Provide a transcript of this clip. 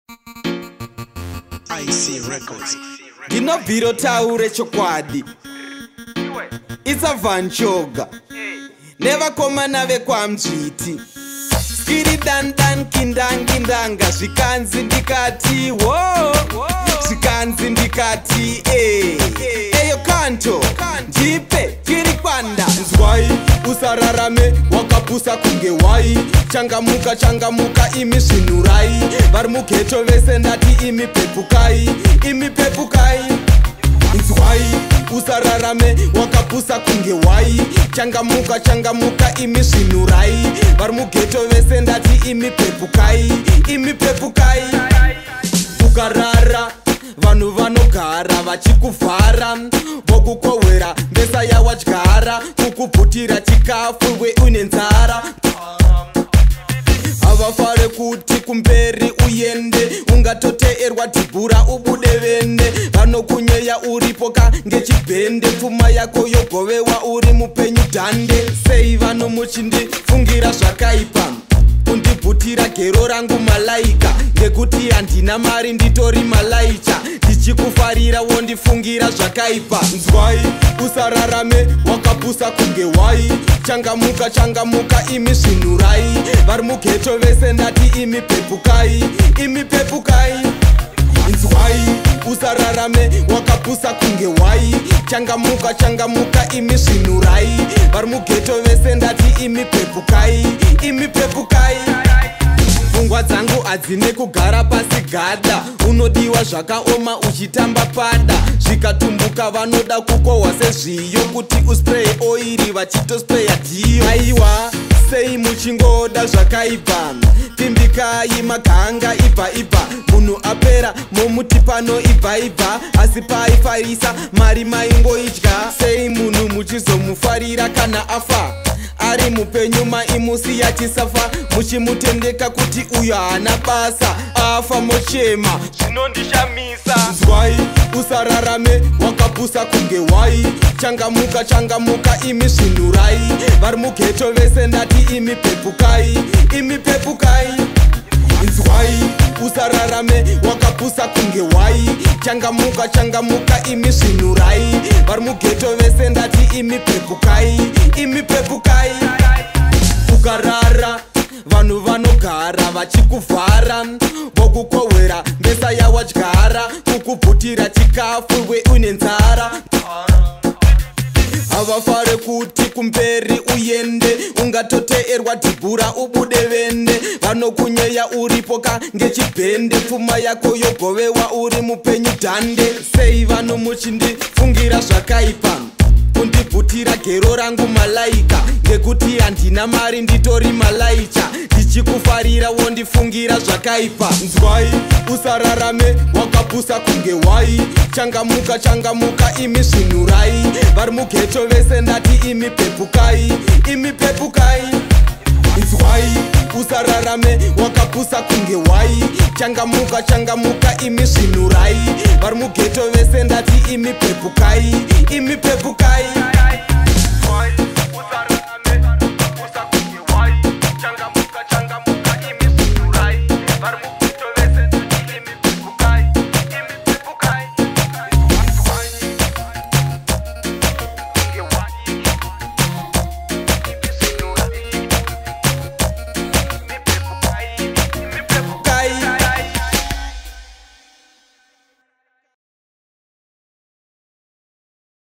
IC Records. Ndinobviro taure chokwadi. It's a vanchoga. Nevakomana vekwamzviti. Skiri dan dan kindangi ndanga zvikanzi ndikati wo. Zvikanzi ndikati eyo kanto ndipe kiri kwanda. Nzwai usararame wakapusa kunge wai. Changamuka changamuka imi zvinurai. Vari mugeto vese ndati imi pepukai. Imi pepukai. Nzwai usararame wakapusa kunge wai. Changamuka changamuka imi zvinurai. Vari mugeto vese ndati imi pepukai. Imi pepukai. Ukarara vanhu vanogara vachikuvhara vokukowera mbesa yawadyara kukubvutira chikafu we une nzara. Havafare kuti kumberi uyende ungatoteerwa dhibhura ubude vende. Vanokunyeya uripoka ngechibhende pfuma yako yogovewa uri mupenyu dhande. Sei vano muchindifungira zvakaipa undibvutira gero rangu malaika ngekuti handina mari nditori malaicha ndichikufarira wondifungira zvakaipa. Nzwai usararame wakapusa kunge wai. Changamuka changamuka imi zvinurai. Vari mugeto vese ndati imi pepukai. Imi pepukai. Nzwai usararame wakapusa kunge wai. Changamuka changamuka imi zvinurai. Vari mugeto vese ndati imi pepukai. Imi pepukai. Pfungwa dzangu hadzine kugara pasi gada. Unodiwa zvakaoma uchitamba pada. Zvikatumbuka vanoda kukohwa sezviyo kuti uspreye oiri vachitospreya dhiyo. Aiwa sei muchingoda zvakaipa. Timbikai maganga ibva ibva. Munhu apera momuti pano ibva ibva. Asi paifarisa mari maingoidya. Sei munhu muchizomufarira kana afa. Ari mupenyu maimusi yachisafa. Muchimutendeka kuti uyo haana basa. Afa mochema zvinondishamisa. Nzwai usararame wakapusa kunge wai. Changamuka changamuka imi zvinurai. Vari mugeto vese ndati imi pepukai. Imi pepukai. Nzwai usararame wakapusa kunge wai. Changamuka changamuka imi zvinurai. Vari mugeto vese ndati imi pepukai. Imi pepukai. Ukarara vanhu vanogara vachikuvhara vokukowera mbesa yawadyara kukubvutira chikafu we une nzara. Havafare kuti kumberi uyende ungatoteerwa dhibhura ubude vende. Vanokunyeya uripoka ngechibhende pfuma yako yogovewa uri mupenyu dhande. Sei vano muchindifungira zvakaipa undibvutira gero rangu malaika ngekuti handina mari nditori malaicha ndichikufarira wondifungira zvakaipa. Nzwai usararame wakapusa kunge wai. Changamuka changamuka imi zvinurai. Vari mugeto vese ndati imi pepukai. Imi pepukai. Nzwai usararame wakapusa kunge wai. Changamuka changamuka imi zvinurai. Vari mugeto vese ndati imi pepukai. Imi pepukai.